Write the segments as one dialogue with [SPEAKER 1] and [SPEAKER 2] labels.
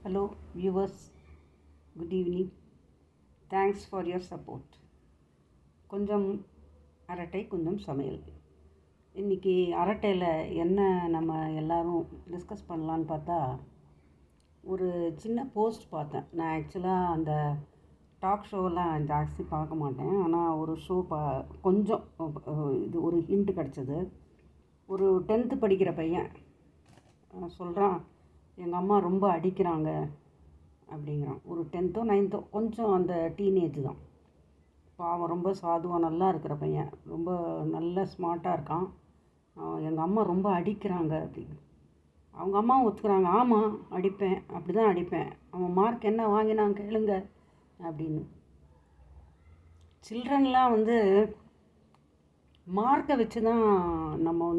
[SPEAKER 1] Hello, viewers. Good evening. Thanks for your support. கொஞ்சம் அரட்டை கொஞ்சம் சமையல். இன்றைக்கி அரட்டையில் என்ன நம்ம எல்லோரும் டிஸ்கஸ் பண்ணலான்னு பார்த்தா, ஒரு சின்ன போஸ்ட் பார்த்தேன். நான் ஆக்சுவலாக அந்த டாக் ஷோலாம் ஜாஸ்தி பார்க்க மாட்டேன். ஆனால் ஒரு ஷோ கொஞ்சம் இது ஒரு ஹிண்ட் கிடச்சிது. ஒரு 10th படிக்கிற பையன் சொல்கிறான், எங்கள் அம்மா ரொம்ப அடிக்கிறாங்க அப்படிங்கிறான். ஒரு 10th 9th கொஞ்சம் அந்த டீனேஜ் தான். பாவம், ரொம்ப சாதுவாக நல்லா இருக்கிற பையன், ரொம்ப நல்ல ஸ்மார்ட்டாக இருக்கான். எங்கள் அம்மா ரொம்ப அடிக்கிறாங்க அப்படின்னு. அவங்க அம்மாவும் ஒத்துக்கிறாங்க, ஆமாம் அடிப்பேன், அப்படி தான் அடிப்பேன், அவன் மார்க் என்ன வாங்கினான் கேளுங்க அப்படின்னு. சில்ட்ரன்லாம் மார்க்கை வச்சு தான் நம்ம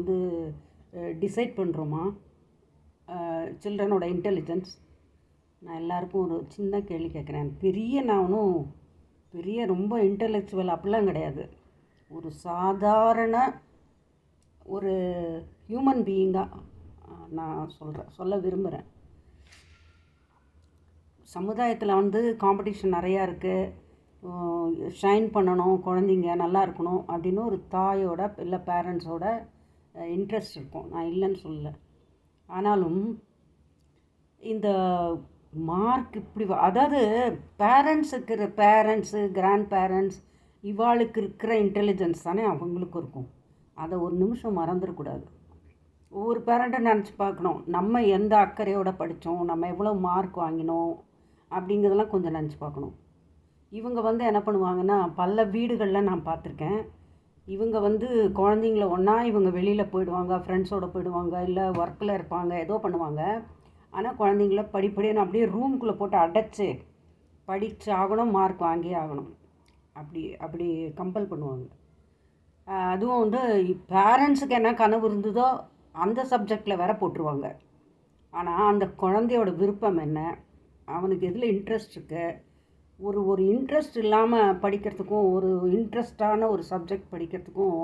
[SPEAKER 1] டிசைட் பண்ணுறோமா சில்ட்ரனோட இன்டெலிஜென்ஸ்? நான் எல்லாருக்கும் ஒரு சின்ன கேள்வி கேட்குறேன். நான் ஒன்றும் பெரிய ரொம்ப இன்டெலெக்சுவல் அப்படிலாம் கிடையாது. ஒரு சாதாரண ஒரு ஹியூமன் பீயிங்காக நான் சொல்ல விரும்புகிறேன். சமுதாயத்தில் காம்படிஷன் நிறையா இருக்குது. ஷைன் பண்ணணும், குழந்தைங்க நல்லா இருக்கணும் அப்படின்னு ஒரு தாயோட இல்லை பேரண்ட்ஸோட இன்ட்ரெஸ்ட் இருக்கும். நான் இல்லைன்னு சொல்லலை. ஆனாலும் இந்த மார்க் இப்படி அதாவது பேரண்ட்ஸு கிராண்ட் பேரண்ட்ஸ் இவாளுக்கு இருக்கிற இன்டெலிஜென்ஸ் தானே அவங்களுக்கும் இருக்கும். அதை ஒரு நிமிஷம் மறந்துடக்கூடாது. ஒவ்வொரு பேரண்ட்டும் நினச்சி பார்க்கணும், நம்ம எந்த அக்கறையோடு படித்தோம், நம்ம எவ்வளோ மார்க் வாங்கினோம் அப்படிங்கிறதெல்லாம் கொஞ்சம் நினச்சி பார்க்கணும். இவங்க என்ன பண்ணுவாங்கன்னா, பல வீடுகளில் நான் பார்த்துருக்கேன். இவங்க குழந்தைங்கள ஒன்றா இவங்க வெளியில் போயிடுவாங்க, ஃப்ரெண்ட்ஸோடு போயிடுவாங்க, இல்லை ஒர்க்கில் இருப்பாங்க, ஏதோ பண்ணுவாங்க. ஆனால் குழந்தைங்கள படிப்படியாக அப்படியே ரூம்குள்ளே போட்டு அடைச்சி படித்து ஆகணும், மார்க் வாங்கி ஆகணும், அப்படி கம்பல் பண்ணுவாங்க. அதுவும் பேரண்ட்ஸுக்கு என்ன கனவு இருந்ததோ அந்த சப்ஜெக்டில் வேற போட்டுருவாங்க. ஆனால் அந்த குழந்தையோட விருப்பம் என்ன, அவனுக்கு எதில் இன்ட்ரெஸ்ட் இருக்குது, ஒரு இன்ட்ரெஸ்ட் இல்லாமல் படிக்கிறதுக்கும் ஒரு இன்ட்ரெஸ்டான ஒரு சப்ஜெக்ட் படிக்கிறதுக்கும்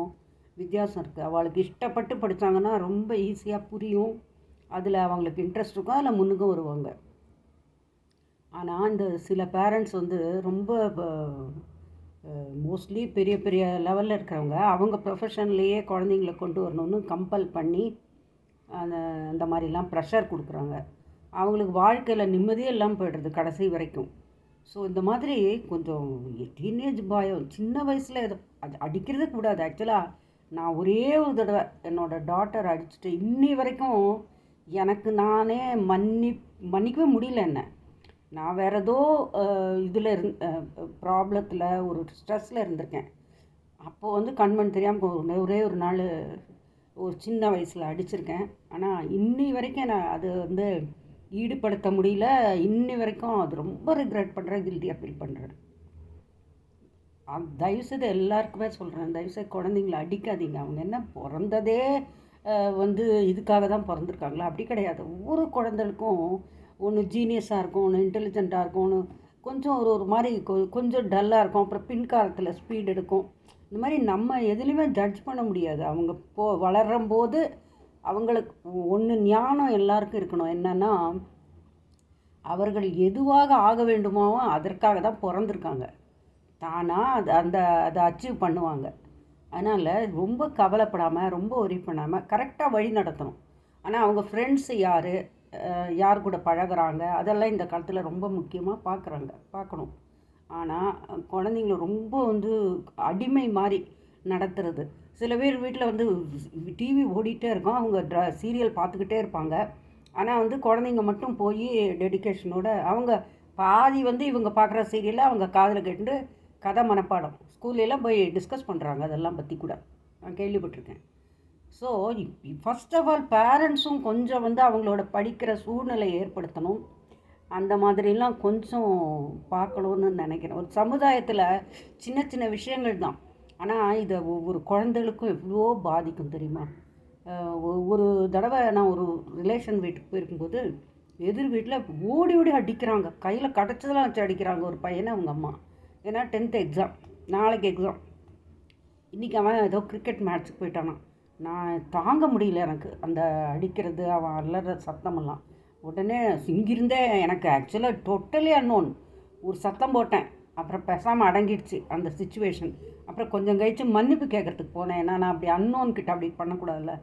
[SPEAKER 1] வித்தியாசம் இருக்குது. அவளுக்கு இஷ்டப்பட்டு படித்தாங்கன்னா ரொம்ப ஈஸியாக புரியும், அதில் அவங்களுக்கு இன்ட்ரெஸ்ட் இருக்கும், அதில் முன்னுக்கும் வருவாங்க. ஆனால் இந்த சில பேரண்ட்ஸ் ரொம்ப மோஸ்ட்லி பெரிய பெரிய லெவலில் இருக்கிறவங்க, அவங்க ப்ரொஃபஷன்லேயே குழந்தைங்கள கொண்டு வரணும்னு கம்பல் பண்ணி அந்த மாதிரிலாம் ப்ரெஷர் கொடுக்குறாங்க. அவங்களுக்கு வாழ்க்கையில் நிம்மதியே இல்லாமல் போய்டுறது கடைசி வரைக்கும். ஸோ இந்த மாதிரி கொஞ்சம் டீனேஜ் பாயம் சின்ன வயசில் அது அடிக்கிறது கூடாது. ஆக்சுவலாக நான் ஒரே ஒரு தடவை என்னோடய டாட்டர் அடிச்சுட்டு இன்னி வரைக்கும் எனக்கு நானே மன்னிக்கவே முடியல. நான் வேறு ஏதோ இதில் ப்ராப்ளத்தில் ஒரு ஸ்ட்ரெஸ்ஸில் இருந்திருக்கேன். அப்போது கண்மண் தெரியாமல் ஒரே ஒரு நாள் ஒரு சின்ன வயசில் அடிச்சிருக்கேன். ஆனால் இன்னி வரைக்கும் நான் அது ஈடுபடுத்த முடியல. இன்னி வரைக்கும் அது ரொம்ப ரிக்ரெட் பண்ணுறேன், கில்ட்டியாக ஃபீல் பண்ணுறேன். தயவுசெய்து எல்லாருக்குமே சொல்கிறேன், தயவுசெய்து குழந்தைங்கள அடிக்காதீங்க. அவங்க என்ன பிறந்ததே இதுக்காக தான் பிறந்திருக்காங்களா? அப்படி கிடையாது. ஒவ்வொரு குழந்தைகளுக்கும் ஒன்று ஜீனியஸாக இருக்கும், ஒன்று இன்டெலிஜென்ட்டாக இருக்கும், ஒன்று கொஞ்சம் ஒரு மாதிரி கொஞ்சம் டல்லாக இருக்கும், அப்புறம் பின்காலத்தில் ஸ்பீட் எடுக்கும். இந்த மாதிரி நம்ம எதுலேயுமே ஜட்ஜ் பண்ண முடியாது. அவங்க வளரும்போது அவங்களுக்கு ஒன்று ஞானம் எல்லாருக்கும் இருக்கணும். என்னென்னா, அவர்கள் எதுவாக ஆக வேண்டுமோ அதற்காக தான் பிறந்திருக்காங்க. தானாக அதை அச்சீவ் பண்ணுவாங்க. அதனால் ரொம்ப கவலைப்படாமல், ரொம்ப ஒரி பண்ணாமல் கரெக்டாக வழி நடத்தணும். ஆனால் அவங்க ஃப்ரெண்ட்ஸு யார் கூட பழகிறாங்க, அதெல்லாம் இந்த காலத்தில் ரொம்ப முக்கியமாக பார்க்கணும். ஆனால் குழந்தைங்கள ரொம்ப அடிமை மாதிரி நடத்துறது. சில பேர் வீட்டில் டிவி ஓடிட்டே இருக்கும், அவங்க சீரியல் பார்த்துக்கிட்டே இருப்பாங்க. ஆனால் குழந்தைங்க மட்டும் போய் டெடிக்கேஷனோட அவங்க பாதி இவங்க பார்க்குற சீரியலை அவங்க காதில் கேட்டு கதை மனப்பாடம் ஸ்கூல்லலாம் போய் டிஸ்கஸ் பண்ணுறாங்க. அதெல்லாம் பற்றி கூட நான் கேள்விப்பட்டிருக்கேன். ஸோ ஃபஸ்ட் ஆஃப் ஆல் பேரண்ட்ஸும் கொஞ்சம் அவங்களோட படிக்கிற சூழ்நிலையை ஏற்படுத்தணும். அந்த மாதிரிலாம் கொஞ்சம் பார்க்கணுன்னு நினைக்கிறேன். ஒரு சமுதாயத்தில் சின்ன சின்ன விஷயங்கள் தான், ஆனால் இதை ஒவ்வொரு குழந்தைகளுக்கும் எவ்வளோ பாதிக்கும் தெரியுமா? ஒரு தடவை நான் ஒரு ரிலேஷன் வீட்டுக்கு போயிருக்கும்போது எதிர் வீட்டில் ஓடி ஓடி அடிக்கிறாங்க, கையில் கிடச்சதெல்லாம் வச்சு அடிக்கிறாங்க ஒரு பையனை அவங்க அம்மா. ஏன்னா 10th எக்ஸாம், நாளைக்கு எக்ஸாம். இன்றைக்கி அவன் ஏதோ கிரிக்கெட் மேட்ச்சுக்கு போயிட்டானான். நான் தாங்க முடியல, எனக்கு அந்த அடிக்கிறது, அவன் அலற சத்தமெல்லாம். உடனே இங்கிருந்தே எனக்கு ஆக்சுவலாக டோட்டலி அன்னோன் ஒரு சத்தம் போட்டேன். அப்புறம் பேசாமல் அடங்கிடுச்சு அந்த சுச்சுவேஷன். அப்புறம் கொஞ்சம் கழித்து மன்னிப்பு கேட்குறதுக்கு போனேன். ஏன்னா நான் அப்படி அன்னோன்கிட்ட அப்படி பண்ணக்கூடாதுல்ல.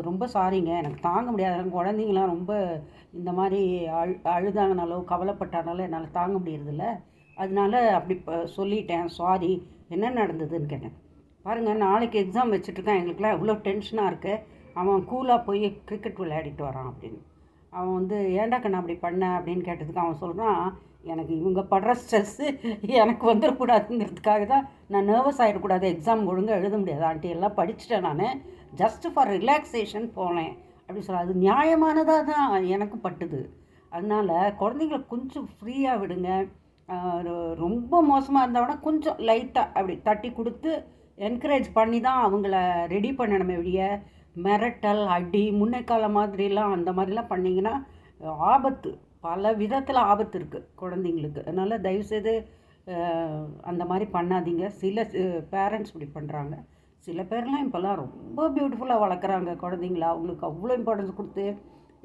[SPEAKER 1] ரொம்ப சாரிங்க, எனக்கு தாங்க முடியாது. குழந்தைங்களாம் ரொம்ப இந்த மாதிரி அழுதாங்கனாலோ கவலைப்பட்டானாலோ என்னால் தாங்க முடியறதில்ல. அதனால அப்படி சொல்லிட்டேன், சாரி. என்ன நடந்ததுன்னு கேட்டேன். பாருங்கள், நாளைக்கு எக்ஸாம் வச்சுட்ருக்கான், எங்களுக்குலாம் எவ்வளோ டென்ஷனாக இருக்குது. அவன் கூலாக போய் கிரிக்கெட் விளையாடிட்டு வரான் அப்படின்னு. அவன் வந்து ஏன்டா கண்ணா அப்படி பண்ண அப்படின்னு கேட்டதுக்கு அவன் சொல்கிறான், எனக்கு இவங்க படுற ஸ்ட்ரெஸ்ஸு எனக்கு வந்துடக்கூடாதுங்கிறதுக்காக தான் நான் நர்வஸ் ஆகிடக்கூடாது, எக்ஸாம் ஒழுங்காக எழுத முடியாது ஆண்டி, எல்லாம் படிச்சுட்டேன், நான் ஜஸ்ட்டு ஃபார் ரிலாக்ஸேஷன் போனேன் அப்படின்னு சொல்ல. அது நியாயமானதாக தான் எனக்கு பட்டுது. அதனால் குழந்தைங்கள கொஞ்சம் ஃப்ரீயாக விடுங்க. ரொம்ப மோசமாக இருந்தவனா கொஞ்சம் லைட்டாக அப்படி தட்டி கொடுத்து என்கரேஜ் பண்ணி தான் அவங்கள ரெடி பண்ணணுமே ஒழிய மிரட்டல், அடி, முன்னைக்கால மாதிரிலாம் அந்த மாதிரிலாம் பண்ணிங்கன்னா ஆபத்து, பல விதத்தில் ஆபத்து இருக்குது குழந்தைங்களுக்கு. அதனால் தயவுசெய்து அந்த மாதிரி பண்ணாதீங்க. சில பேரண்ட்ஸ் இப்படி பண்ணுறாங்க. சில பேர்லாம் இப்போல்லாம் ரொம்ப பியூட்டிஃபுல்லாக வளர்க்குறாங்க குழந்தைங்கள. அவங்களுக்கு அவ்வளோ இம்பார்ட்டன்ஸ் கொடுத்து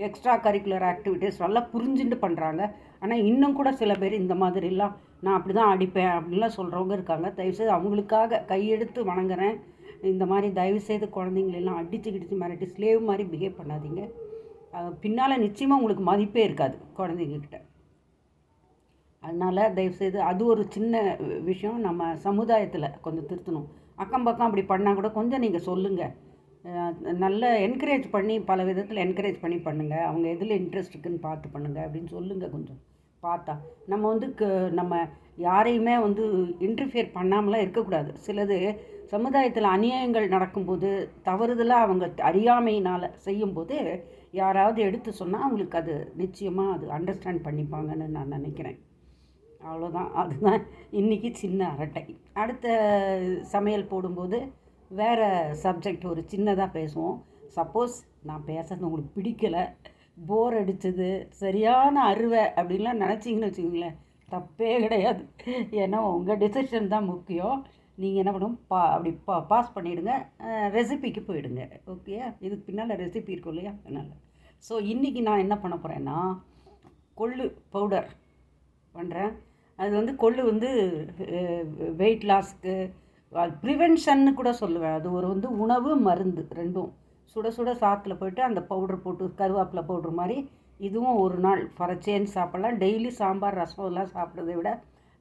[SPEAKER 1] எக்ஸ்ட்ரா கரிக்குலர் ஆக்டிவிட்டீஸ் நல்லா புரிஞ்சுட்டு பண்ணுறாங்க. ஆனால் இன்னும் கூட சில பேர் இந்த மாதிரிலாம் நான் அப்படி தான் அடிப்பேன் அப்படின்லாம் சொல்கிறவங்க இருக்காங்க. தயவுசெய்து அவங்களுக்காக கையெடுத்து வணங்குறேன். இந்த மாதிரி தயவுசெய்து குழந்தைங்களெல்லாம் அடித்து கிடிச்சு மிரட்டி ஸ்லேவ் மாதிரி பிஹேவ் பண்ணாதீங்க. பின்னால் நிச்சயமாக உங்களுக்கு மதிப்பே இருக்காது குழந்தைங்கக்கிட்ட. அதனால் தயவுசெய்து அது ஒரு சின்ன விஷயம் நம்ம சமுதாயத்தில் கொஞ்சம் திருத்தணும். அக்கம் பக்கம் அப்படி பண்ணால் கூட கொஞ்சம் நீங்கள் சொல்லுங்கள். நல்ல என்கரேஜ் பண்ணி பல விதத்தில் என்கரேஜ் பண்ணி பண்ணுங்கள். அவங்க எதில் இன்ட்ரெஸ்ட் இருக்குதுன்னு பார்த்து பண்ணுங்கள் அப்படின்னு சொல்லுங்கள். கொஞ்சம் பார்த்தா நம்ம வந்து நம்ம யாரையுமே வந்து இன்டர்ஃபியர் பண்ணாமலாம் இருக்கக்கூடாது. சிலது சமுதாயத்தில் அநியாயங்கள் நடக்கும்போது தவறுதலாக அவங்க அறியாமையினால் செய்யும்போது யாராவது எடுத்து சொன்னால் அவங்களுக்கு அது நிச்சயமாக அது அண்டர்ஸ்டாண்ட் பண்ணிப்பாங்கன்னு நான் நினைக்கிறேன். அவ்வளோதான். அதுதான் இன்றைக்கி சின்ன அரட்டை. அடுத்த சமையல் போடும்போது வேறு சப்ஜெக்ட் ஒரு சின்னதாக பேசுவோம். சப்போஸ் நான் பேசுறது உங்களுக்கு பிடிக்கலை, போர் அடித்தது, சரியான அருவை அப்படின்லாம் நினச்சிங்கன்னு வச்சுக்கோங்களேன், தப்பே கிடையாது. ஏன்னா உங்கள் டிசிஷன் தான் முக்கியம். நீங்கள் என்ன பண்ணணும், அப்படி பாஸ் பண்ணிவிடுங்க, ரெசிபிக்கு போயிடுங்க. ஓகே, இதுக்கு பின்னால் ரெசிபி இருக்கும் இல்லையா, அதனால். ஸோ இன்றைக்கி நான் என்ன பண்ண போகிறேன்னா கொள்ளு பவுடர் பண்ணுறேன். அது வந்து கொள்ளு வந்து வெயிட் லாஸ்க்கு ப்ரிவென்ஷன்னு கூட சொல்லுவேன். அது ஒரு வந்து உணவு மருந்து ரெண்டும். சுட சுட சாத்தில் போய்ட்டு அந்த பவுட்ரு போட்டு கருவேப்பிலை பவுட்ரு மாதிரி இதுவும் ஒரு நாள் ஃபார் அ சேஞ்ச் சாப்பிட்லாம். டெய்லி சாம்பார் ரசம் எல்லாம் சாப்பிட்றதை விட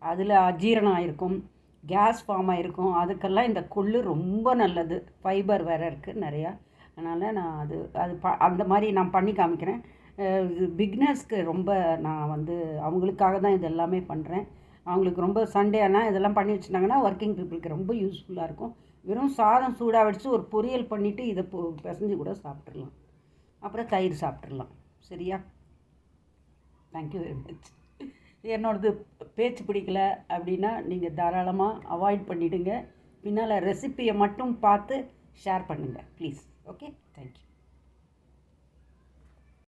[SPEAKER 1] அதில் அஜீரணம் ஆகிருக்கும், கேஸ் ஃபார்ம் ஆகிருக்கும். அதுக்கெல்லாம் இந்த கொள்ளு ரொம்ப நல்லது. ஃபைபர் வேறு இருக்குது நிறையா. அதனால் நான் அது அந்த மாதிரி நான் பண்ணி காமிக்கிறேன். பிக்னர்ஸ்க்கு ரொம்ப நான் வந்து அவங்களுக்காக தான் இது எல்லாமே பண்ணுறேன். அவங்களுக்கு ரொம்ப சண்டே ஆனால் இதெல்லாம் பண்ணி வச்சுட்டாங்கன்னா ஒர்க்கிங் பீப்புளுக்கு ரொம்ப யூஸ்ஃபுல்லாக இருக்கும். வெறும் சாதம் சூடாக வச்சு ஒரு பொரியல் பண்ணிவிட்டு இதை பிசைஞ்சு கூட சாப்பிட்றலாம். அப்புறம் தயிர் சாப்பிட்றலாம். சரியா? Thank you very much. என்னோடது பேச்சு பிடிக்கல அப்படின்னா நீங்கள் தாராளமாக அவாய்ட் பண்ணிவிடுங்க. பின்னால் ரெசிப்பியை மட்டும் பார்த்து ஷேர் பண்ணுங்கள் ப்ளீஸ். Okay, thank you.